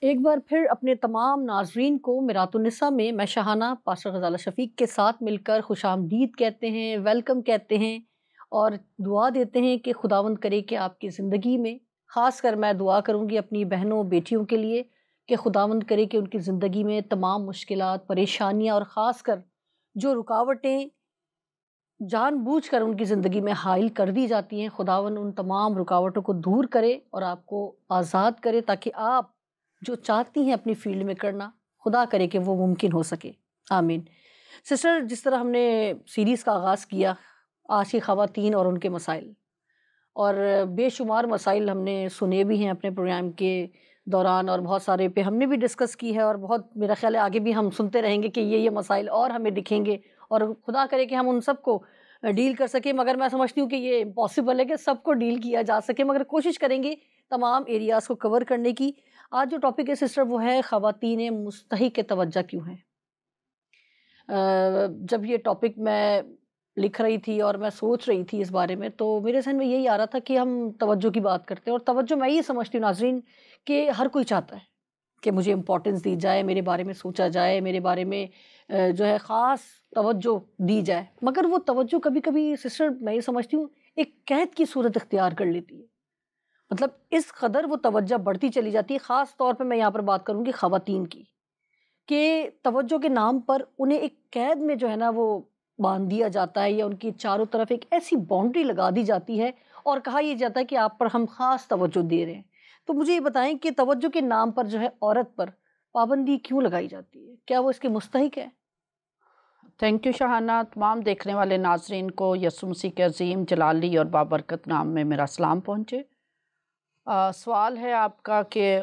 एक बार फिर अपने तमाम नाज़रीन को मिरातुन्निसा में मैं शहाना पास्टर ग़ज़ाला शफ़ीक के साथ मिलकर खुशामदीद कहते हैं, वेलकम कहते हैं और दुआ देते हैं कि खुदावंद करे कि आपकी ज़िंदगी में ख़ासकर मैं दुआ करूँगी अपनी बहनों बेटियों के लिए कि खुदावंद करे कि उनकी ज़िंदगी में तमाम मुश्किलात, परेशानियाँ और ख़ासकर जो रुकावटें जानबूझकर उनकी ज़िंदगी में हाइल कर दी जाती हैं, खुदावंद उन तमाम रुकावटों को दूर करे और आपको आज़ाद करे ताकि आप जो चाहती हैं अपनी फ़ील्ड में करना, खुदा करे कि वो मुमकिन हो सके। आमीन। सिस्टर, जिस तरह हमने सीरीज़ का आगाज़ किया, आज की ख़वातीन और उनके मसाइल और बेशुमार मसाइल हमने सुने भी हैं अपने प्रोग्राम के दौरान और बहुत सारे पे हमने भी डिस्कस की है और बहुत मेरा ख़्याल है आगे भी हम सुनते रहेंगे कि ये मसाइल और हमें दिखेंगे और खुदा करे कि हम उन सबको डील कर सकें। मगर मैं समझती हूँ कि ये इम्पॉसिबल है कि सबको डील किया जा सके, मगर कोशिश करेंगे तमाम एरियाज़ को कवर करने की। आज जो टॉपिक है सिस्टर वो है ख़वातीन मुस्तहिक़ तवज्जो क्यों हैं। जब ये टॉपिक मैं लिख रही थी और मैं सोच रही थी इस बारे में, तो मेरे ज़हन में यही आ रहा था कि हम तवज्जो की बात करते हैं और तवज्जो मैं ये समझती हूँ नाज़रीन कि हर कोई चाहता है कि मुझे इम्पोर्टेंस दी जाए, मेरे बारे में सोचा जाए, मेरे बारे में जो है ख़ास तवज्जो दी जाए। मगर वो तवज्जो कभी-कभी सिस्टर मैं ये समझती हूँ एक कैद की सूरत इख्तियार कर लेती है। मतलब इस कदर वो तवज्जो बढ़ती चली जाती है, ख़ास तौर पे मैं यहाँ पर बात करूँगी ख़वातीन की, कि तवज्जो के नाम पर उन्हें एक कैद में जो है ना वो बांध दिया जाता है या उनकी चारों तरफ एक ऐसी बाउंड्री लगा दी जाती है और कहा यह जाता है कि आप पर हम ख़ास तवज्जो दे रहे हैं। तो मुझे ये बताएं कि तवज्जो के नाम पर जो है औरत पर पाबंदी क्यों लगाई जाती है? क्या वो इसके मुस्तहिक है? Thank you Shahana. तमाम देखने वाले नाजरीन को यसु मसीह के अजीम जलाली और बाबरकत नाम में मेरा सलाम पहुँचे। सवाल है आपका कि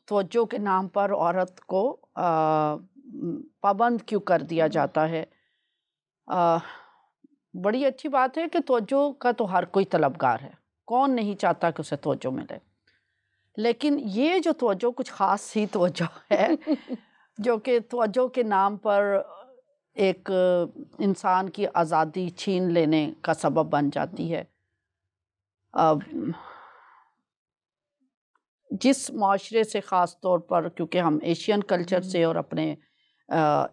तवज्जो के नाम पर औरत को पाबंद क्यों कर दिया जाता है। बड़ी अच्छी बात है कि तवज्जो का तो हर कोई तलबगार है, कौन नहीं चाहता कि उसे तवज्जो मिले। लेकिन ये जो तवज्जो कुछ ख़ास सी तवज्जो है जो कि तवज्जो के नाम पर एक इंसान की आज़ादी छीन लेने का सबब बन जाती है। जिस माशरे से ख़ास तौर पर, क्योंकि हम एशियन कल्चर से और अपने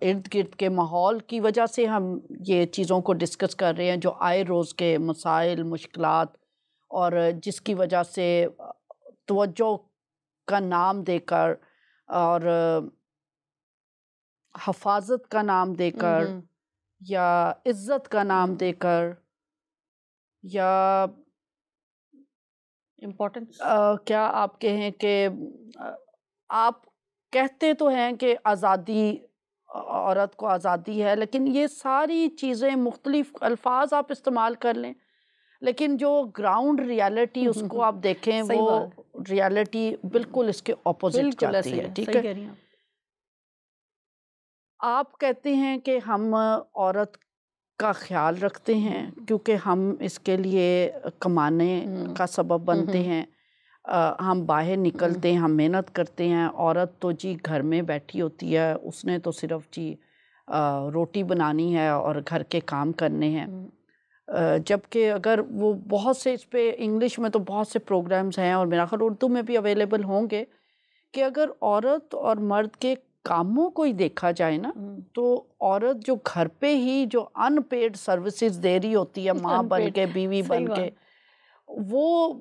इर्द गिर्द के माहौल की वजह से हम ये चीज़ों को डिस्कस कर रहे हैं, जो आए रोज़ के मसाइल, मुश्किलात और जिसकी वजह से तवज्जो का नाम देकर और हफाजत का नाम देकर या इज़्ज़त का नाम देकर या इम्पोर्टेंस क्या आप कहें कि आप कहते तो हैं कि आज़ादी, औरत को आज़ादी है, लेकिन ये सारी चीज़ें मुख्तलिफ अल्फाज आप इस्तेमाल कर लें, लेकिन जो ग्राउंड रियलिटी उसको आप देखें वो रियलिटी बिल्कुल इसके ऑपोजिट जाती है। ठीक है, आप कहते हैं कि हम औरत का ख्याल रखते हैं क्योंकि हम इसके लिए कमाने का सबब बनते हैं, हम बाहर निकलते हैं, हम मेहनत करते हैं। औरत तो जी घर में बैठी होती है, उसने तो सिर्फ जी रोटी बनानी है और घर के काम करने हैं। जबकि अगर वो बहुत से इस पे इंग्लिश में तो बहुत से प्रोग्राम्स हैं और मेरा ख्याल उर्दू में भी अवेलेबल होंगे कि अगर औरत और मर्द के कामों को ही देखा जाए ना, तो औरत जो घर पे ही जो अनपेड सर्विसेज दे रही होती है, माँ बन के, बीवी बन के, वो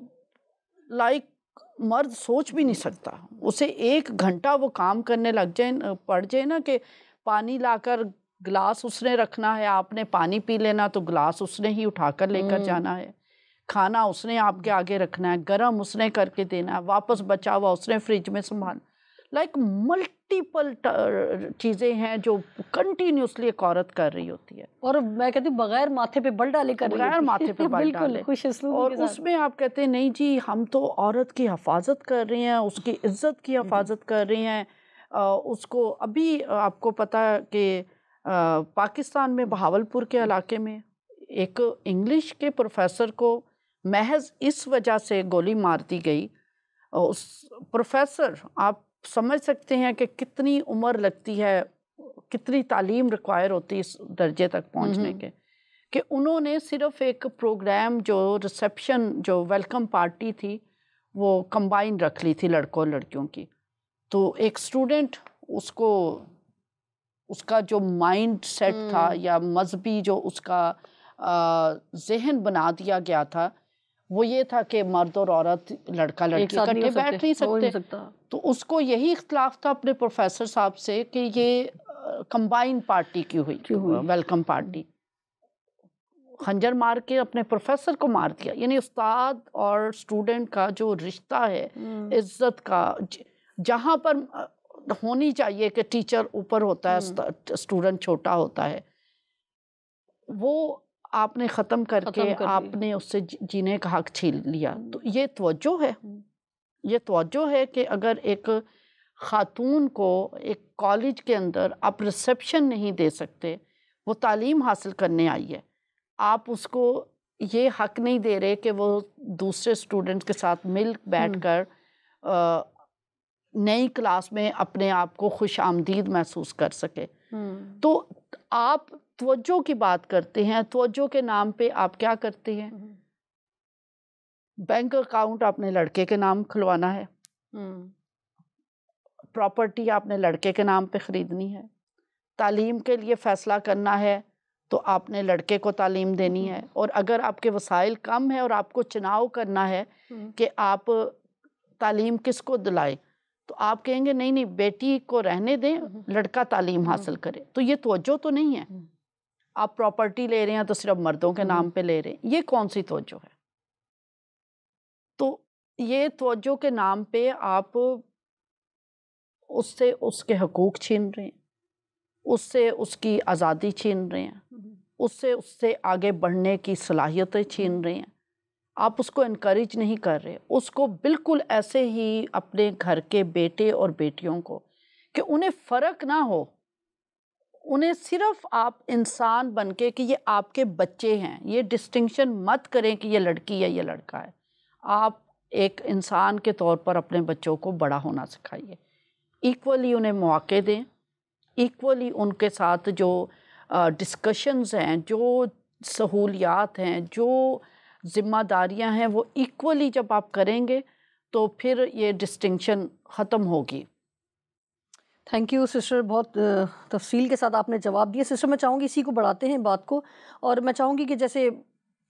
लाइक मर्द सोच भी नहीं सकता। उसे 1 घंटा वो काम करने लग जाए, पड़ जाए ना कि पानी लाकर गिलास उसने रखना है, आपने पानी पी लेना तो गिलास उसने ही उठाकर लेकर जाना है, खाना उसने आपके आगे रखना है, गरम उसने करके देना है, वापस बचा हुआ उसने फ्रिज में संभालना। लाइक मल्टीपल चीज़ें हैं जो कंटिन्यूसली एक औरत कर रही होती है, और मैं कहती हूँ बगैर माथे पे बल डाले कर रही बगैर माथे पे बल डाले। और उसमें आप कहते हैं नहीं जी हम तो औरत की हिफाजत कर रहे हैं, उसकी इज्जत की हिफाजत कर रहे हैं। उसको अभी आपको पता है कि पाकिस्तान में बहावलपुर के इलाके में एक इंग्लिश के प्रोफेसर को महज इस वजह से गोली मार दी गई। उस प्रोफेसर, आप समझ सकते हैं कि कितनी उम्र लगती है, कितनी तालीम रिक्वायर होती है इस दर्जे तक पहुंचने के, कि उन्होंने सिर्फ एक प्रोग्राम जो रिसेप्शन, जो वेलकम पार्टी थी, वो कंबाइन रख ली थी लड़कों और लड़कियों की। तो एक स्टूडेंट उसको उसका जो माइंड सेट था या मजहबी जो उसका जहन बना दिया गया था वो ये था कि मर्द और औरत, लड़का लड़की इकट्ठे बैठ नहीं सकते। तो उसको यही इख्तलाफ था अपने प्रोफेसर साहब से कि ये कंबाइन पार्टी क्यों हुई वेलकम पार्टी। खंजर मार के अपने प्रोफेसर को मार दिया। यानी उस्ताद और स्टूडेंट का जो रिश्ता है इज्जत का, जहाँ पर होनी चाहिए कि टीचर ऊपर होता है, स्टूडेंट छोटा होता है, वो आपने ख़त्म करके आपने उससे जीने का हक छीन लिया। तो ये तवज्जो है, ये तवज्जो है कि अगर एक ख़ातून को एक कॉलेज के अंदर आप रिसेप्शन नहीं दे सकते, वो तालीम हासिल करने आई है, आप उसको ये हक नहीं दे रहे कि वो दूसरे स्टूडेंट्स के साथ मिल बैठकर नई क्लास में अपने आप को खुश आमदीद महसूस कर सके। तो आप तवज्जो की बात करते हैं, तवज्जो के नाम पे आप क्या करते हैं? बैंक अकाउंट आपने लड़के के नाम खुलवाना है, प्रॉपर्टी आपने लड़के के नाम पे ख़रीदनी है, तालीम के लिए फ़ैसला करना है तो आपने लड़के को तालीम देनी है। और अगर आपके वसाइल कम है और आपको चुनाव करना है कि आप तालीम किसको दिलाए, तो आप कहेंगे नहीं नहीं बेटी को रहने दें, लड़का तालीम हासिल करे। तो ये तवज्जो तो नहीं है। आप प्रॉपर्टी ले रहे हैं तो सिर्फ मर्दों के नाम पे ले रहे हैं, ये कौन सी तवज्जो है? तो ये तवज्जो के नाम पे आप उससे उसके हकूक़ छीन रहे हैं, उससे उसकी आज़ादी छीन रहे हैं, उससे आगे बढ़ने की सलाहियतें छीन रहे हैं। आप उसको इनकरेज नहीं कर रहे, उसको बिल्कुल ऐसे ही अपने घर के बेटे और बेटियों को कि उन्हें फ़र्क ना हो, उन्हें सिर्फ आप इंसान बन के कि ये आपके बच्चे हैं, ये डिस्टिंक्शन मत करें कि ये लड़की है ये लड़का है। आप एक इंसान के तौर पर अपने बच्चों को बड़ा होना सिखाइए, इक्वली उन्हें मौके दें, इक्वली उनके साथ जो डिस्कशंस हैं, जो सहूलियात हैं, जो ज़िम्मेदारियां हैं, वो इक्वली जब आप करेंगे तो फिर ये डिस्टिंक्शन ख़त्म होगी। थैंक यू सिस्टर, बहुत तफसील के साथ आपने जवाब दिया। सिस्टर मैं चाहूँगी इसी को बढ़ाते हैं बात को, और मैं चाहूँगी कि जैसे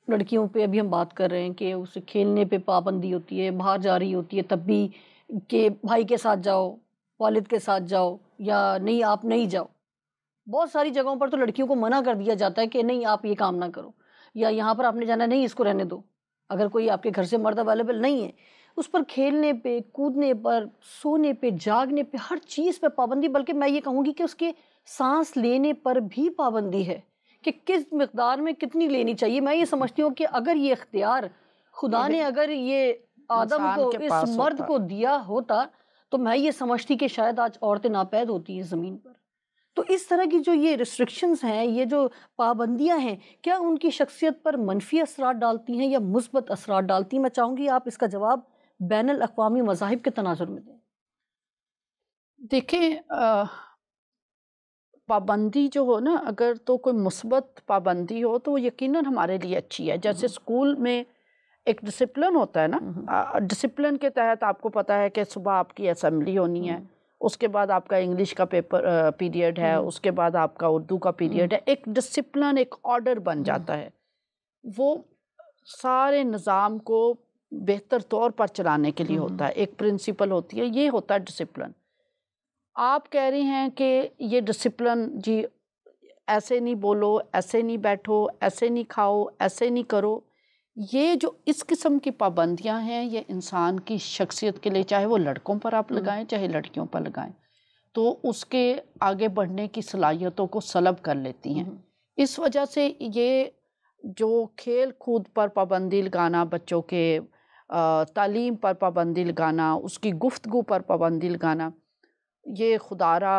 लड़कियों पे अभी हम बात कर रहे हैं कि उसे खेलने पे पाबंदी होती है, बाहर जा रही होती है तब भी कि भाई के साथ जाओ, वालिद के साथ जाओ, या नहीं आप नहीं जाओ। बहुत सारी जगहों पर तो लड़कियों को मना कर दिया जाता है कि नहीं आप ये काम ना करो, या यहाँ पर आपने जाना नहीं, इसको रहने दो। अगर कोई आपके घर से मर्द अवेलेबल नहीं है, उस पर खेलने पे, कूदने पर, सोने पे, जागने पे, हर चीज़ पे पाबंदी। बल्कि मैं ये कहूँगी कि उसके सांस लेने पर भी पाबंदी है कि किस मिकदार में कितनी लेनी चाहिए। मैं ये समझती हूँ कि अगर ये इख्तियार खुदा ने अगर ये आदम को, इस मर्द को दिया होता, तो मैं ये समझती कि शायद आज औरतें नापैद होती हैं ज़मीन पर। तो इस तरह की जो ये रिस्ट्रिक्शंस हैं, ये जो पाबंदियां हैं, क्या उनकी शख्सियत पर मनफी असरात डालती हैं या मुस्बत असरात डालती हैं? मैं चाहूँगी आप इसका जवाब बैनुल अक़वामी मज़ाहिब के तनाज़ुर में दें। देखिए, पाबंदी जो हो ना, अगर तो कोई मुस्बत पाबंदी हो तो वो यकीनन हमारे लिए अच्छी है। जैसे स्कूल में एक डिसिप्लिन होता है ना, डिसिप्लिन के तहत आपको पता है कि सुबह आपकी असेंबली होनी है, उसके बाद आपका इंग्लिश का पेपर पीरियड है, उसके बाद आपका उर्दू का पीरियड है। एक डिसिप्लिन, एक ऑर्डर बन जाता है। वो सारे निज़ाम को बेहतर तौर पर चलाने के लिए होता है, एक प्रिंसिपल होती है, ये होता है डिसिप्लिन। आप कह रही हैं कि ये डिसिप्लिन जी, ऐसे नहीं बोलो, ऐसे नहीं बैठो, ऐसे नहीं खाओ, ऐसे नहीं करो, ये जो इस किस्म की पाबंदियां हैं, ये इंसान की शख्सियत के लिए, चाहे वो लड़कों पर आप लगाएं चाहे लड़कियों पर लगाएं, तो उसके आगे बढ़ने की सलाहियतों को सलब कर लेती हैं। इस वजह से ये जो खेल कूद पर पाबंदी लगाना, बच्चों के तालीम पर पाबंदी लगाना, उसकी गुफ्तगू पर पाबंदी लगाना, ये खुदारा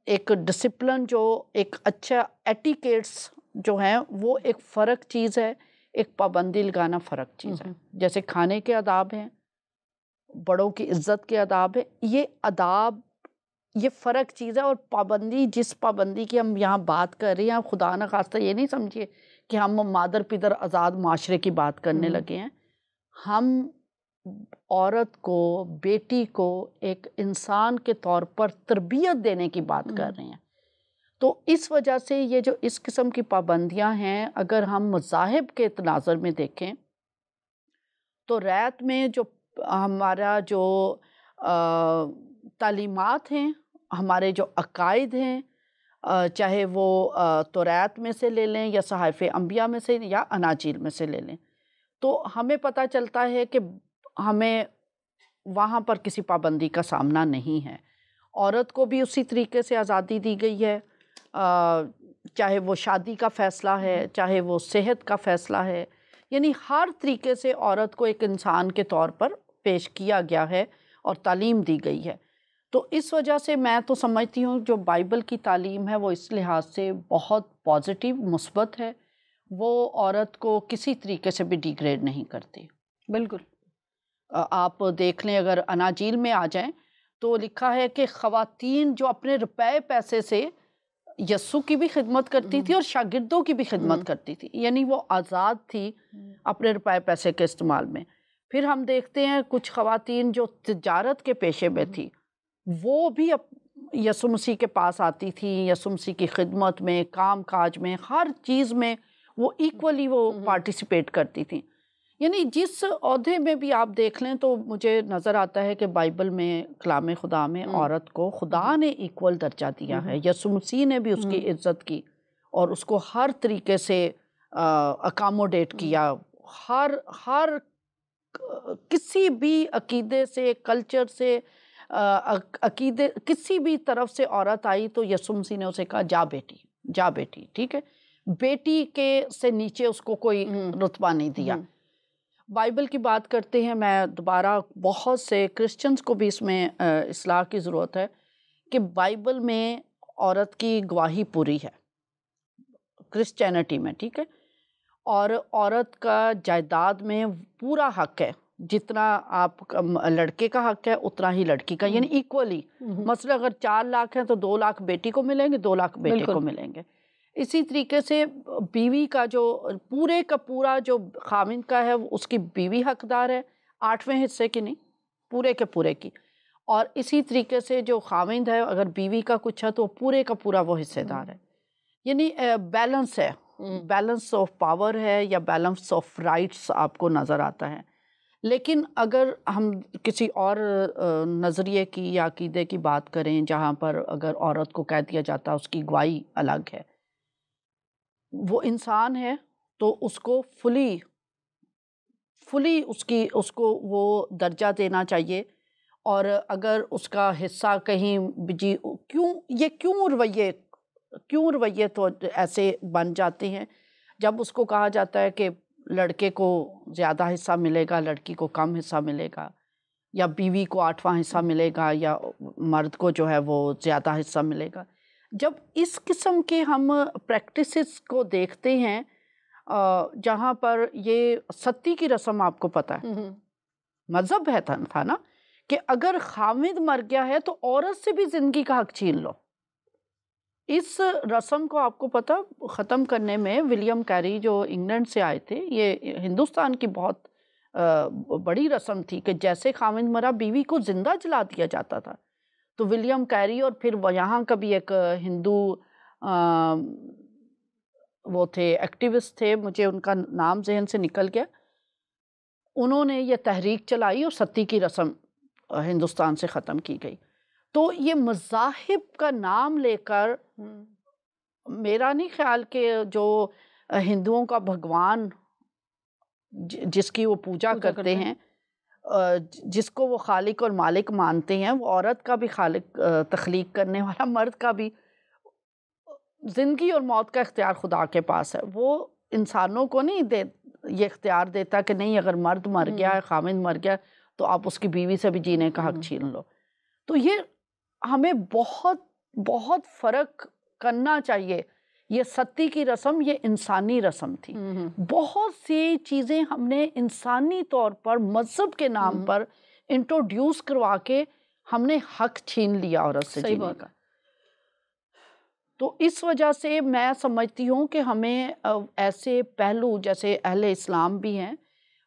एक डिसिप्लिन, जो एक अच्छा एटिकेट्स जो हैं, वो एक फ़र्क चीज़ है, एक पाबंदी लगाना फ़र्क चीज़ है। जैसे खाने के आदाब हैं, बड़ों की इज़्ज़त के आदाब है, ये आदाब, ये फ़र्क चीज़ है। और पाबंदी, जिस पाबंदी की हम यहाँ बात कर रहे हैं, खुदा न खास्ता ये नहीं समझिए कि हम मादर पिदर आज़ाद माशरे की बात करने लगे हैं। हम औरत को, बेटी को एक इंसान के तौर पर तरबियत देने की बात कर रहे हैं। तो इस वजह से ये जो इस किस्म की पाबंदियां हैं, अगर हम मज़ाहिब के तनाज़ुर में देखें तो रैत में जो हमारा जो तालीमात हैं, हमारे जो अकायद हैं, चाहे वो तौरात में से ले लें या सहाइफ़ अंबिया में से या अनाजील में से ले लें, तो हमें पता चलता है कि हमें वहाँ पर किसी पाबंदी का सामना नहीं है। औरत को भी उसी तरीके से आज़ादी दी गई है, चाहे वो शादी का फ़ैसला है, चाहे वो सेहत का फ़ैसला है, यानी हर तरीके से औरत को एक इंसान के तौर पर पेश किया गया है और तालीम दी गई है। तो इस वजह से मैं तो समझती हूँ जो बाइबल की तालीम है वो इस लिहाज से बहुत पॉजिटिव, मुस्बत है। वो औरत को किसी तरीके से भी डिग्रेड नहीं करती। बिल्कुल। आप देख लें, अगर अनाजील में आ जाएं तो लिखा है कि ख़वातीन जो अपने रुपए पैसे से यस्सु की भी खिदमत करती थी और शागिर्दों की भी खिदमत करती थी, यानी वो आज़ाद थी अपने रुपए पैसे के इस्तेमाल में। फिर हम देखते हैं कुछ ख़वातीन जो तिजारत के पेशे में थी, वो भी यस्सु मसीह के पास आती थी, यस्सु मसीह की खिदमत में, काम काज में, हर चीज़ में वो इक्वली वो पार्टिसिपेट करती थी। यानी जिस ओहदे में भी आप देख लें तो मुझे नज़र आता है कि बाइबल में, कलाम खुदा में औरत को खुदा ने इक्वल दर्जा दिया है। यीशु मसीह ने भी उसकी इज्जत की और उसको हर तरीके से अकामोडेट किया। हर किसी भी अकीदे से, कल्चर से, अकीदे किसी भी तरफ से औरत आई तो यीशु मसीह ने उसे कहा, जा बेटी, जा बेटी, ठीक है। बेटी के से नीचे उसको कोई रुतबा नहीं दिया। बाइबल की बात करते हैं, मैं दोबारा बहुत से क्रिश्चियंस को भी इसमें इस्लाह की ज़रूरत है कि बाइबल में औरत की गवाही पूरी है क्रिश्चियनिटी में, ठीक है। और औरत का जायदाद में पूरा हक है, जितना आप लड़के का हक है उतना ही लड़की का, यानी इक्वली। मसला अगर 4 लाख हैं तो 2 लाख बेटी को मिलेंगे, 2 लाख बेटे को मिलेंगे। इसी तरीके से बीवी का जो पूरे का पूरा जो खामिन का है उसकी बीवी हकदार है 8वें हिस्से की, नहीं पूरे के पूरे की। और इसी तरीके से जो खामिन है, अगर बीवी का कुछ है तो पूरे का पूरा वो हिस्सेदार है। यानी बैलेंस है, बैलेंस ऑफ पावर है या बैलेंस ऑफ राइट्स आपको नज़र आता है। लेकिन अगर हम किसी और नज़रिए की या अकीदे की बात करें जहाँ पर अगर औरत को कह दिया जाता है उसकी गवाही अलग है, वो इंसान है तो उसको फुली उसको वो दर्जा देना चाहिए। और अगर उसका हिस्सा कहीं जी क्यों रवैये तो ऐसे बन जाते हैं जब उसको कहा जाता है कि लड़के को ज़्यादा हिस्सा मिलेगा, लड़की को कम हिस्सा मिलेगा, या बीवी को 8वां हिस्सा मिलेगा या मर्द को जो है वो ज़्यादा हिस्सा मिलेगा। जब इस किस्म के हम प्रैक्टिसेस को देखते हैं जहाँ पर ये सती की रस्म, आपको पता है मज़हब है था ना कि अगर खामिद मर गया है तो औरत से भी ज़िंदगी का हक छीन लो। इस रस्म को आपको पता ख़त्म करने में विलियम कैरी जो इंग्लैंड से आए थे, ये हिंदुस्तान की बहुत बड़ी रस्म थी कि जैसे खामिद मरा बीवी को ज़िंदा जला दिया जाता था। तो विलियम कैरी और फिर यहाँ का भी एक हिंदू वो थे, एक्टिविस्ट थे, मुझे उनका नाम जहन से निकल गया, उन्होंने ये तहरीक चलाई और सती की रस्म हिंदुस्तान से ख़त्म की गई। तो ये मज़ाहिब का नाम लेकर मेरा नहीं ख्याल कि जो हिंदुओं का भगवान जिसकी वो पूजा करते हैं, जिसको वो खालिक और मालिक मानते हैं, वो औरत का भी खालिक, तख्लीक करने वाला, मर्द का भी, ज़िंदगी और मौत का इख्तियार खुदा के पास है। वो इंसानों को नहीं ये इख्तियार देता कि नहीं अगर मर्द मर गया है, खामिद मर गया, तो आप उसकी बीवी से भी जीने का हक छीन लो। तो ये हमें बहुत बहुत फ़र्क करना चाहिए। ये सती की रस्म ये इंसानी रस्म थी। बहुत सी चीज़ें हमने इंसानी तौर पर मज़हब के नाम पर इंट्रोड्यूस करवा के हमने हक छीन लिया औरत से जीने का। तो इस वजह से मैं समझती हूँ कि हमें ऐसे पहलू, जैसे अहले इस्लाम भी हैं,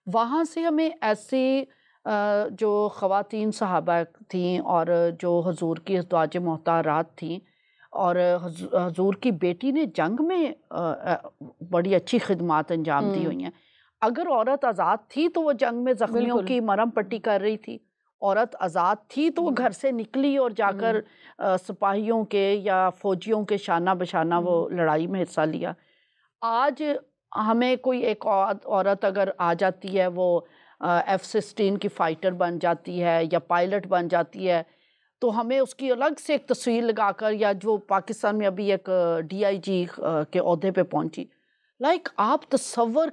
वहाँ से हमें ऐसे जो ख़वातीन सहाबा थीं और जो हुज़ूर की अज़वाज मोहतरात थीं, और हुज़ूर की बेटी ने जंग में बड़ी अच्छी खिदमात अंजाम दी हुई हैं। अगर औरत आज़ाद थी तो वो जंग में ज़ख्मियों बिल्कुल। की मरहम पट्टी कर रही थी। औरत आज़ाद थी तो वो घर से निकली और जाकर सिपाहियों के या फ़ौजियों के शाना बशाना वो लड़ाई में हिस्सा लिया। आज हमें कोई एक औरत अगर आ जाती है, वो F-16 की फ़ाइटर बन जाती है या पायलट बन जाती है, तो हमें उसकी अलग से एक तस्वीर लगाकर, या जो पाकिस्तान में अभी एक DIG के ओहदे पे पहुंची, आप तसव्वुर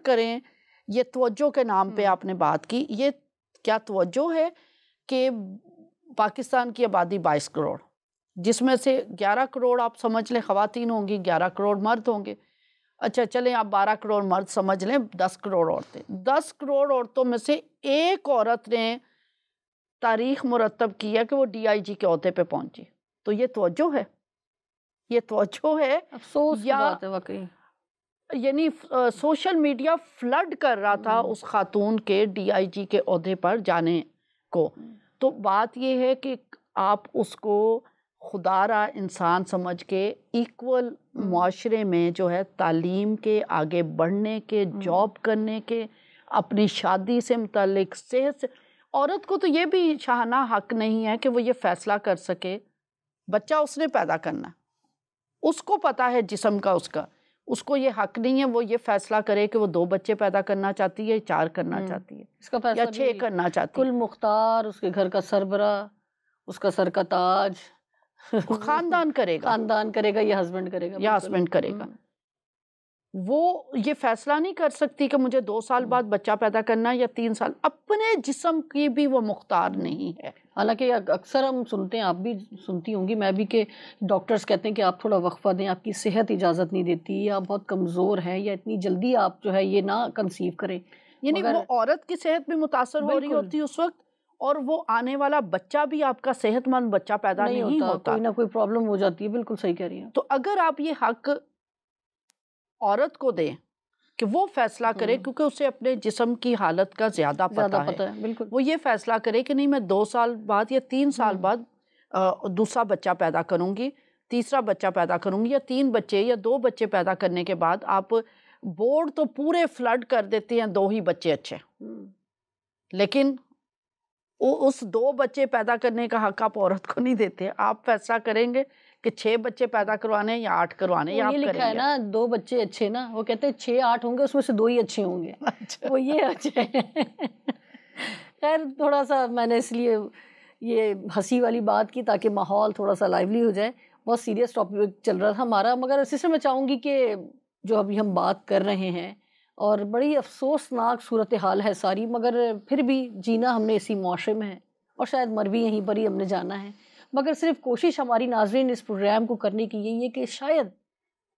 करें, ये तवज्जो के नाम पे आपने बात की, ये क्या तवज्जो है कि पाकिस्तान की आबादी 22 करोड़, जिसमें से 11 करोड़ आप समझ लें ख़वातीन होंगी, 11 करोड़ मर्द होंगे। अच्छा चलें, आप 12 करोड़ मर्द समझ लें, 10 करोड़ औरतें। 10 करोड़ औरतों में से एक औरत ने तारीख मुरतब की है कि वो DIG के ओहदे पे पहुंची, तो ये तवज्जो है? ये तवज्जो है अफसोस की या बात है वाकई। यानी सोशल मीडिया फ्लड कर रहा था उस खातून के DIG के ओहदे पर जाने को। तो बात ये है कि आप उसको खुदारा इंसान समझ के इक्वल मुआशरे में जो है तालीम के, आगे बढ़ने के, जॉब करने के, अपनी शादी से मुतालिक, सेहत से, औरत को तो ये भी शाहाना हक नहीं है कि वो ये फैसला कर सके, बच्चा उसने पैदा करना, उसको पता है जिस्म का उसका, उसको ये हक नहीं है वो ये फैसला करे कि वो 2 बच्चे पैदा करना चाहती है, 4 करना चाहती है इसका फैसला या 6 भी करना चाहती है। कुल मुख्तार, उसके घर का सरबराह, उसका सर का ताज खानदान करेगा खानदान करेगा या हस्बैंड करेगा। या हस्बैंड करेगा। वो ये फैसला नहीं कर सकती कि मुझे 2 साल बाद बच्चा पैदा करना है या 3 साल। अपने जिस्म की भी वो मुख्तार नहीं है। हालांकि अक्सर हम सुनते हैं, आप भी सुनती होंगी, मैं भी, कि डॉक्टर्स कहते हैं कि आप थोड़ा वक्फा दें, आपकी सेहत इजाज़त नहीं देती, या आप बहुत कमज़ोर हैं, या इतनी जल्दी आप जो है ये ना कंसीव करें। यानी वो औरत की सेहत भी मुतासर हो रही होती है उस वक्त, और वो आने वाला बच्चा भी आपका सेहतमंद बच्चा पैदा नहीं होता। कोई ना कोई प्रॉब्लम हो जाती है। बिल्कुल सही कह रही हैं। तो अगर आप ये हक औरत को दें कि वो फैसला करे, क्योंकि उसे अपने जिस्म की हालत का ज़्यादा पता है। बिल्कुल। वो ये फैसला करे कि नहीं, मैं 2 साल बाद या 3 साल बाद दूसरा बच्चा पैदा करूंगी, तीसरा बच्चा पैदा करूंगी, या 3 बच्चे या 2 बच्चे पैदा करने के बाद आप बोर्ड तो पूरे फ्लड कर देते हैं 2 ही बच्चे अच्छे, लेकिन उस 2 बच्चे पैदा करने का हक आप औरत को नहीं देते। आप फैसला करेंगे कि 6 बच्चे पैदा करवाने या 8 करवाने, या आप लिखा है ना 2 बच्चे अच्छे ना, वो कहते हैं 6-8 होंगे, उसमें से 2 ही अच्छे होंगे। अच्छा। वो ये अच्छे खैर, थोड़ा सा मैंने इसलिए ये हंसी वाली बात की ताकि माहौल थोड़ा सा लाइवली हो जाए। बहुत सीरियस टॉपिक चल रहा था हमारा, मगर इसी से मैं चाहूँगी कि जो अभी हम बात कर रहे हैं, और बड़ी अफसोसनाक सूरत हाल है सारी, मगर फिर भी जीना हमने इसी मुआशरे में है, और शायद मर भी यहीं पर ही हमने जाना है। मगर सिर्फ कोशिश हमारी नाज़रीन इस प्रोग्राम को करने की यही है कि शायद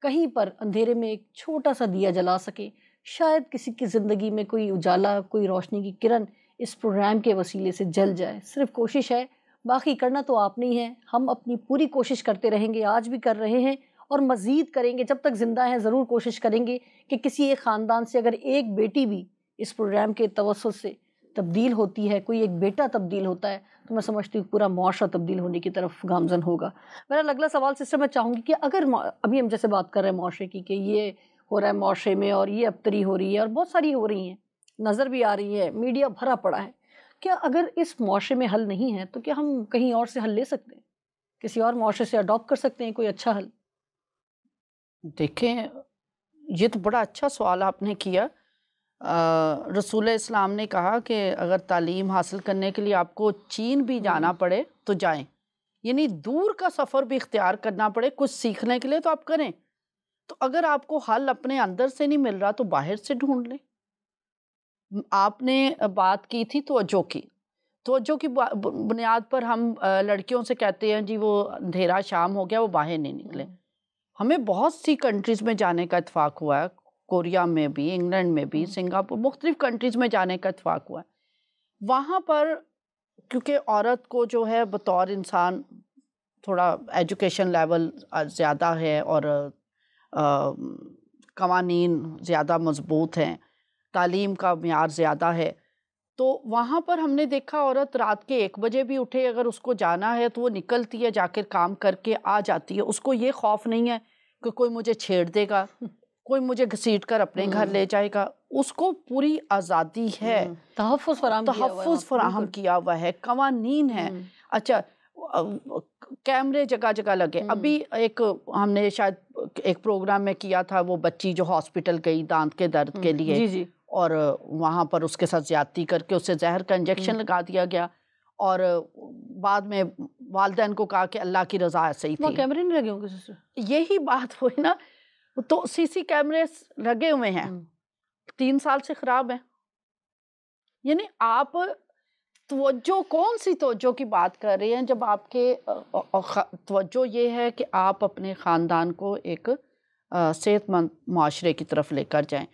कहीं पर अंधेरे में एक छोटा सा दिया जला सके, शायद किसी की ज़िंदगी में कोई उजाला, कोई रोशनी की किरण इस प्रोग्राम के वसीले से जल जाए। सिर्फ कोशिश है, बाकी करना तो आपने ही है। हम अपनी पूरी कोशिश करते रहेंगे, आज भी कर रहे हैं और मज़ीद करेंगे, जब तक ज़िंदा हैं ज़रूर कोशिश करेंगे कि किसी एक ख़ानदान से अगर एक बेटी भी इस प्रोग्राम के तवस्सुत से तब्दील होती है, कोई एक बेटा तब्दील होता है, तो मैं समझती हूँ पूरा मुआशरा तब्दील होने की तरफ गामज़न होगा। मेरा अगला सवाल सिस्टर मैं चाहूँगी कि अगर अभी हम जैसे बात कर रहे हैं मुआशरे की, कि ये हो रहा है मुआशरे में, और ये अबतरी हो रही है, और बहुत सारी हो रही हैं, नज़र भी आ रही है, मीडिया भरा पड़ा है, क्या अगर इस मुआशरे में हल नहीं है तो क्या हम कहीं और से हल ले सकते हैं? किसी और मुआशरे से अडॉप्ट कर सकते हैं कोई अच्छा हल? देखें, ये तो बड़ा अच्छा सवाल आपने किया। रसूल इस्लाम ने कहा कि अगर तालीम हासिल करने के लिए आपको चीन भी जाना पड़े तो जाएं, यानी दूर का सफ़र भी इख्तियार करना पड़े कुछ सीखने के लिए तो आप करें। तो अगर आपको हल अपने अंदर से नहीं मिल रहा तो बाहर से ढूंढ लें। आपने बात की थी तवज्जो की, तवज्जो की बुनियाद पर हम लड़कियों से कहते हैं जी वो अंधेरा शाम हो गया, वो बाहर नहीं निकले। हमें बहुत सी कंट्रीज़ में जाने का इत्तेफाक हुआ है, कोरिया में भी, इंग्लैंड में भी, सिंगापुर, मुख्तलिफ कंट्रीज़ में जाने का इत्तेफाक हुआ है। वहाँ पर क्योंकि औरत को जो है बतौर इंसान थोड़ा एजुकेशन लेवल ज़्यादा है, और कवानीन ज़्यादा मजबूत हैं, तालीम का मियार ज़्यादा है, तो वहाँ पर हमने देखा औरत रात के 1 बजे भी उठे, अगर उसको जाना है तो वो निकलती है, जाकर काम करके आ जाती है। उसको ये खौफ नहीं है कि कोई मुझे छेड़ देगा, कोई मुझे घसीट कर अपने घर ले जाएगा। उसको पूरी आज़ादी है, तहफ़्फ़ुज़ फराहम किया हुआ है, कवानीन है। अच्छा, कैमरे जगह जगह लगे। अभी एक हमने शायद एक प्रोग्राम में किया था, वो बच्ची जो हॉस्पिटल गई दांत के दर्द के लिए, जी जी, और वहाँ पर उसके साथ ज्यादती करके उसे जहर का इंजेक्शन लगा दिया गया, और बाद में वालिदैन को कहा कि अल्लाह की रज़ा ऐसे ही थी। कैमरे नहीं लगे होंगे सिस्टर? यही बात हुई ना, तो सीसी कैमरे लगे हुए हैं, 3 साल से खराब है। यानी आप तवज्जो, कौन सी तवज्जो की बात कर रहे हैं, जब आपके तवज्जो ये है कि आप अपने ख़ानदान को एक सेहतमंद माशरे की तरफ लेकर जाएं।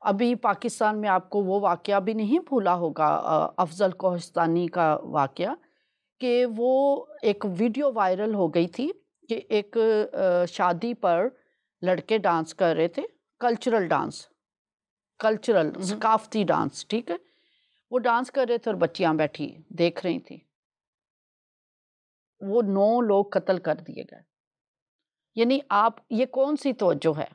अभी पाकिस्तान में आपको वो वाक़या भी नहीं भूला होगा, अफजल कोहिस्तानी का वाक़या, कि वो एक वीडियो वायरल हो गई थी कि एक शादी पर लड़के डांस कर रहे थे, कल्चरल सकाफती डांस, ठीक है, वो डांस कर रहे थे और बच्चियां बैठी देख रही थी। वो 9 लोग कत्ल कर दिए गए। यानी आप, ये कौन सी तवज्जो है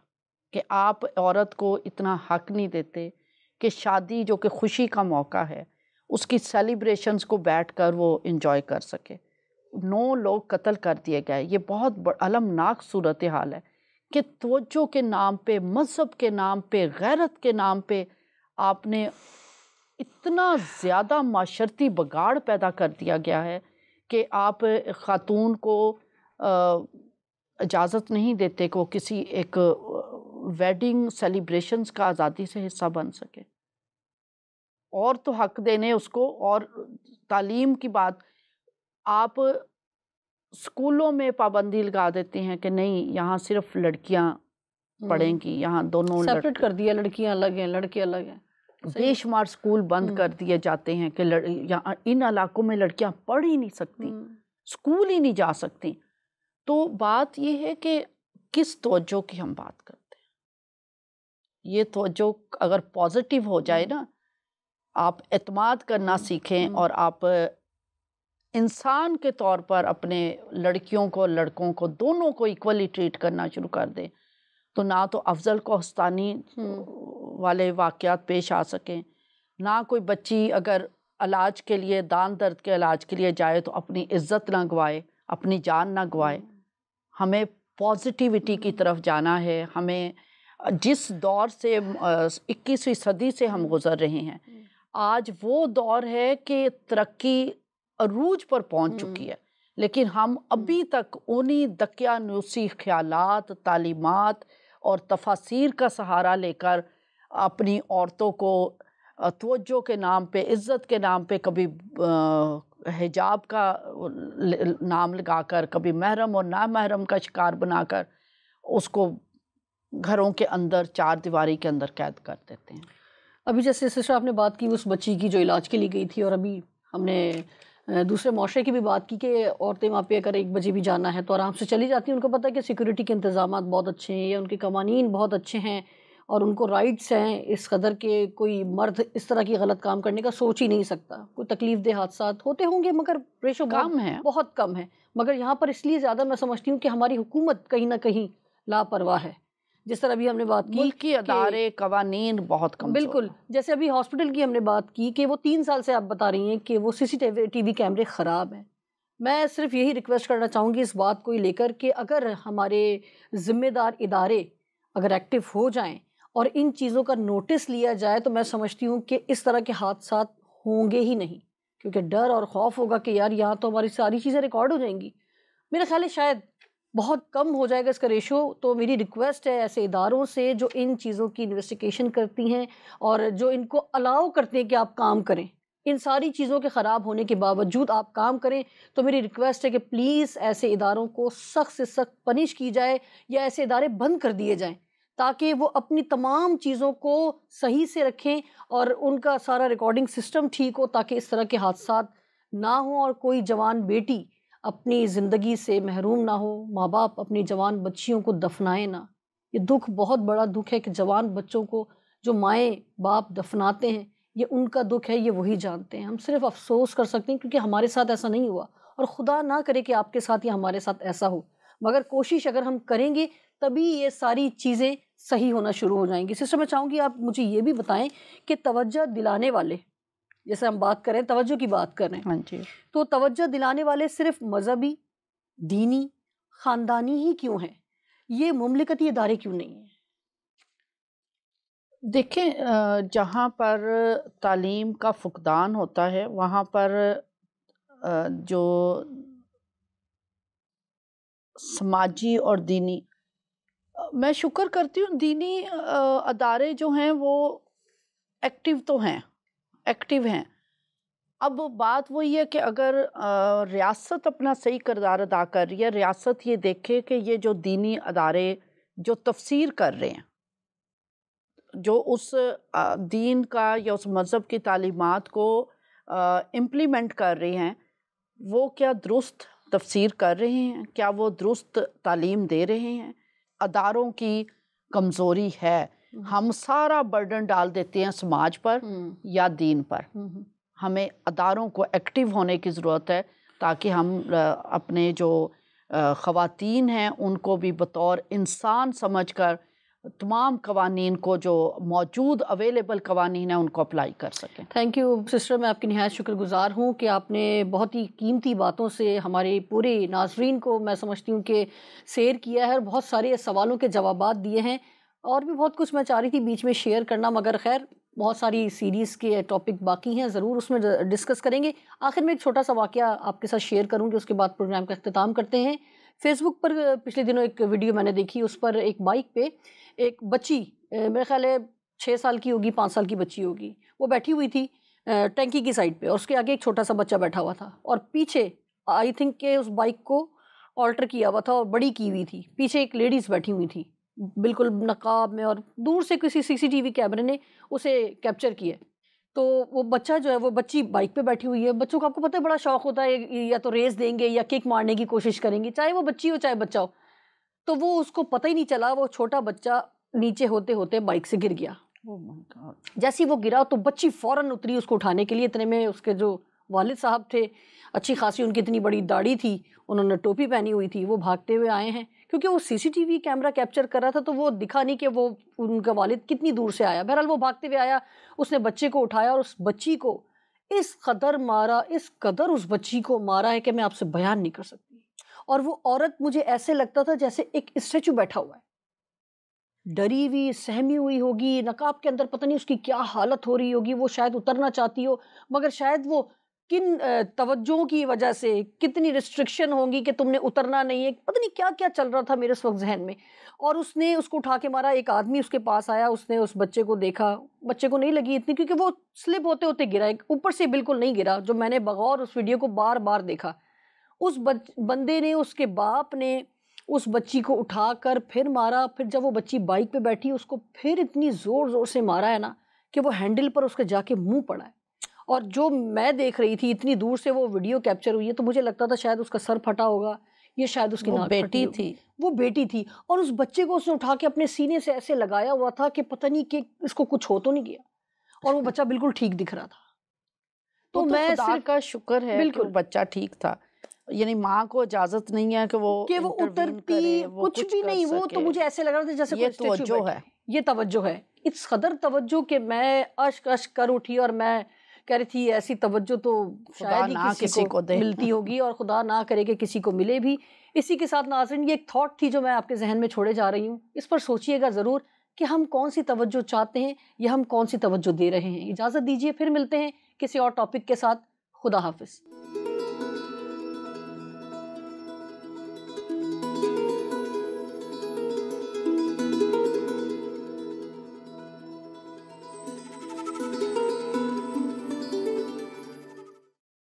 कि आप औरत को इतना हक नहीं देते कि शादी जो कि खुशी का मौका है, उसकी सेलिब्रेशंस को बैठकर वो एंजॉय कर सके। 9 लोग कत्ल कर दिए गए। ये बहुत अलमनाक सूरत हाल है कि तवज्जो के नाम पे, मज़हब के नाम पे, गैरत के नाम पे आपने इतना ज़्यादा माशरती बगाड़ पैदा कर दिया गया है कि आप ख़ातून को इजाज़त नहीं देते कि वो किसी एक वेडिंग सेलिब्रेशंस का आज़ादी से हिस्सा बन सके। और तो हक देने उसको, और तालीम की बात, आप स्कूलों में पाबंदी लगा देते हैं कि नहीं, यहाँ सिर्फ लड़कियाँ पढ़ेंगी, यहाँ दोनों सेपरेट कर दिया, लड़कियाँ अलग हैं, लड़के अलग हैं। बेशुमार स्कूल बंद कर दिए जाते हैं कि यहाँ इन इलाकों में लड़कियां पढ़ ही नहीं सकती, स्कूल ही नहीं जा सकती। तो बात ये है कि किस तवज्जो की हम बात करते हैं। ये तवज्जो अगर पॉजिटिव हो जाए ना, आप एतमाद करना सीखें और आप इंसान के तौर पर अपने लड़कियों को, लड़कों को, दोनों को इक्वली ट्रीट करना शुरू कर दें, तो ना तो अफजल कोहिस्तानी वाले वाक़यात पेश आ सकें, ना कोई बच्ची अगर इलाज के लिए, दान दर्द के इलाज के लिए जाए तो अपनी इज़्ज़त ना गवाए, अपनी जान ना गवाए। हमें पॉजिटिविटी की तरफ जाना है। हमें जिस दौर से 21वीं सदी से हम गुज़र रहे हैं, आज वो दौर है कि तरक्की अरूज पर पहुंच चुकी है, लेकिन हम अभी तक उन्हीं दकियानूसी ख्यालात, तालीमात और तफासीर का सहारा लेकर अपनी औरतों को तवज्जो के नाम पे, इज़्ज़त के नाम पे, कभी हिजाब का नाम लगाकर, कभी महरम और नामहरम का शिकार बनाकर उसको घरों के अंदर, चार दीवारी के अंदर कैद कर देते हैं। अभी जैसे सिस्टर आपने बात की उस बच्ची की जो इलाज के लिए गई थी, और अभी हमने दूसरे माशरे की भी बात की कि औरतें वहाँ पे अगर 1 बजे भी जाना है तो आराम से चली जाती हैं। उनको पता है कि सिक्योरिटी के इंतज़ामात बहुत अच्छे हैं या उनके कवानीन बहुत अच्छे हैं और उनको राइट्स हैं इस कदर के कोई मर्द इस तरह की गलत काम करने का सोच ही नहीं सकता। कोई तकलीफ दे हादसात होते होंगे मगर रेशो कम है, बहुत कम है। मगर यहाँ पर इसलिए ज़्यादा मैं समझती हूँ कि हमारी हुकूमत कहीं ना कहीं लापरवाह है। जिस तरह अभी हमने बात की, मुल्की अदारे, कवानीन बहुत कम। बिल्कुल, जैसे अभी हॉस्पिटल की हमने बात की कि वो 3 साल से आप बता रही हैं कि वो सीसीटीवी कैमरे ख़राब हैं। मैं सिर्फ यही रिक्वेस्ट करना चाहूँगी इस बात को लेकर कि अगर हमारे ज़िम्मेदार इदारे अगर एक्टिव हो जाएं और इन चीज़ों का नोटिस लिया जाए, तो मैं समझती हूँ कि इस तरह के हादसात होंगे ही नहीं, क्योंकि डर और खौफ होगा कि यार यहाँ तो हमारी सारी चीज़ें रिकॉर्ड हो जाएंगी। मेरा ख्याल है शायद बहुत कम हो जाएगा इसका रेशो। तो मेरी रिक्वेस्ट है ऐसे इदारों से जो इन चीज़ों की इन्वेस्टिगेशन करती हैं और जो इनको अलाउ करते हैं कि आप काम करें, इन सारी चीज़ों के ख़राब होने के बावजूद आप काम करें, तो मेरी रिक्वेस्ट है कि प्लीज़ ऐसे इदारों को सख्त से सख्त पनिश की जाए या ऐसे इदारे बंद कर दिए जाएं, ताकि वो अपनी तमाम चीज़ों को सही से रखें और उनका सारा रिकॉर्डिंग सिस्टम ठीक हो, ताकि इस तरह के हादसात ना हो और कोई जवान बेटी अपनी ज़िंदगी से महरूम ना हो, माँ बाप अपनी जवान बच्चियों को दफनाए ना। ये दुख बहुत बड़ा दुख है कि जवान बच्चों को जो माएँ बाप दफनाते हैं, ये उनका दुख है, ये वही जानते हैं। हम सिर्फ अफसोस कर सकते हैं क्योंकि हमारे साथ ऐसा नहीं हुआ, और खुदा ना करे कि आपके साथ या हमारे साथ ऐसा हो, मगर कोशिश अगर हम करेंगे तभी ये सारी चीज़ें सही होना शुरू हो जाएंगी। सिस्टर, मैं चाहूँगी आप मुझे ये भी बताएं कि तवज्जो दिलाने वाले, जैसे हम बात कर रहे हैं, तवज्जो की बात कर रहे हैं, हाँ जी, तो तवज्जो दिलाने वाले सिर्फ मजहबी, दीनी, ख़ानदानी ही क्यों हैं? ये मुमलिकती इदारे क्यों नहीं हैं? देखें, जहाँ पर तालीम का फुकदान होता है वहाँ पर जो समाजी और दीनी, मैं शुक्र करती हूँ दीनी अदारे जो हैं वो एक्टिव तो हैं, एक्टिव हैं। अब बात वही है कि अगर रियासत अपना सही किरदार अदा कर रही है, रियासत ये देखे कि ये जो दीनी अदारे जो तफसीर कर रहे हैं, जो उस दीन का या उस मज़हब की तालीमात को इम्प्लीमेंट कर रहे हैं, वो क्या दुरुस्त तफसीर कर रहे हैं, क्या वो दुरुस्त तालीम दे रहे हैं। अदारों की कमज़ोरी है, हम सारा बर्डन डाल देते हैं समाज पर या दीन पर। हमें अदारों को एक्टिव होने की ज़रूरत है ताकि हम अपने जो ख़वातीन हैं उनको भी बतौर इंसान समझकर तमाम कवानीन को, जो मौजूद अवेलेबल कवानीन हैं, उनको अप्लाई कर सकें। थैंक यू सिस्टर, मैं आपकी निहायत शुक्रगुजार हूँ कि आपने बहुत ही कीमती बातों से हमारे पूरे नाजरीन को, मैं समझती हूँ कि शेयर किया है, और बहुत सारे सवालों के जवाबात दिए हैं। और भी बहुत कुछ मैं चाह रही थी बीच में शेयर करना, मगर खैर बहुत सारी सीरीज़ के टॉपिक बाकी हैं, ज़रूर उसमें डिस्कस करेंगे। आखिर में एक छोटा सा वाक़या आपके साथ शेयर करूँगी, उसके बाद प्रोग्राम का अख्तिताम करते हैं। फेसबुक पर पिछले दिनों एक वीडियो मैंने देखी, उस पर एक बाइक पे एक बच्ची, मेरे ख्याल है 6 साल की होगी, 5 साल की बच्ची होगी, वो बैठी हुई थी टैंकी की साइड पे, और उसके आगे एक छोटा सा बच्चा बैठा हुआ था, और पीछे आई थिंक के उस बाइक को ऑल्टर किया हुआ था और बड़ी की हुई थी। पीछे एक लेडीज़ बैठी हुई थी बिल्कुल नकाब में, और दूर से किसी सीसीटीवी कैमरे ने उसे कैप्चर किया। तो वो बच्चा जो है, वो बच्ची बाइक पे बैठी हुई है। बच्चों को आपको पता है बड़ा शौक होता है, या तो रेस देंगे या किक मारने की कोशिश करेंगे, चाहे वो बच्ची हो चाहे बच्चा हो। तो वो उसको पता ही नहीं चला, वो छोटा बच्चा नीचे होते होते बाइक से गिर गया। Oh my God. जैसे ही वो गिरा तो बच्ची फौरन उतरी उसको उठाने के लिए। इतने में उसके जो वालिद साहब थे, अच्छी खासी उनकी इतनी बड़ी दाढ़ी थी, उन्होंने टोपी पहनी हुई थी, वो भागते हुए आए हैं, क्योंकि वो सीसीटीवी कैमरा कैप्चर कर रहा था, तो वो दिखा नहीं कि वो उनका वालिद कितनी दूर से आया। बहरहाल वो भागते हुए आया, उसने बच्चे को उठाया और उस बच्ची को इस कदर मारा, इस कदर उस बच्ची को मारा है कि मैं आपसे बयान नहीं कर सकती। और वो औरत, मुझे ऐसे लगता था जैसे एक स्टैचू बैठा हुआ है, डरी हुई, सहमी हुई होगी, नकाब के अंदर पता नहीं उसकी क्या हालत हो रही होगी। वो शायद उतरना चाहती हो, मगर शायद वो किन तवज्जों की वजह से, कितनी रिस्ट्रिक्शन होंगी कि तुमने उतरना नहीं है, पता नहीं क्या क्या चल रहा था मेरे उस वक्त जहन में। और उसने उसको उठा के मारा। एक आदमी उसके पास आया, उसने उस बच्चे को देखा, बच्चे को नहीं लगी इतनी, क्योंकि वो स्लिप होते होते गिरा, ऊपर से बिल्कुल नहीं गिरा। जो मैंने बगौर उस वीडियो को बार बार देखा, उस बंदे ने, उसके बाप ने उस बच्ची को उठाकर फिर मारा। फिर जब वो बच्ची बाइक पे बैठी, उसको फिर इतनी ज़ोर ज़ोर से मारा है ना कि वो हैंडल पर उसके जाके मुंह पड़ा है। और जो मैं देख रही थी, इतनी दूर से वो वीडियो कैप्चर हुई है, तो मुझे लगता था शायद उसका सर फटा होगा, ये शायद उसकी नाक बेटी फटी थी, वो बेटी थी। और उस बच्चे को उसने उठा के अपने सीने से ऐसे लगाया हुआ था कि पता नहीं कि इसको कुछ हो तो नहीं गया, और वो बच्चा बिल्कुल ठीक दिख रहा था। तो मैं खुदा का शुक्र है कि वो बच्चा ठीक था। यानी माँ को इजाजत नहीं है कि वो उतरती, कुछ भी नहीं। वो तो मुझे ऐसे लग रहा था जैसे ये तवज्जो है, ये तवज्जो है, इस कदर तवज्जो कि मैं अश्क अश्क कर उठी, और मैं कह रही थी ऐसी तवज्जो तो शायद ही किसी को मिलती होगी, और खुदा ना करे कि किसी को मिले भी। इसी के साथ नाज़रीन, ये एक थॉट थी जो मैं आपके जहन में छोड़े जा रही हूँ। इस पर सोचिएगा ज़रूर कि हम कौन सी तवज्जो चाहते हैं या हम कौन सी तवज्जो दे रहे हैं। इजाज़त दीजिए, फिर मिलते हैं किसी और टॉपिक के साथ। खुदा हाफिज़।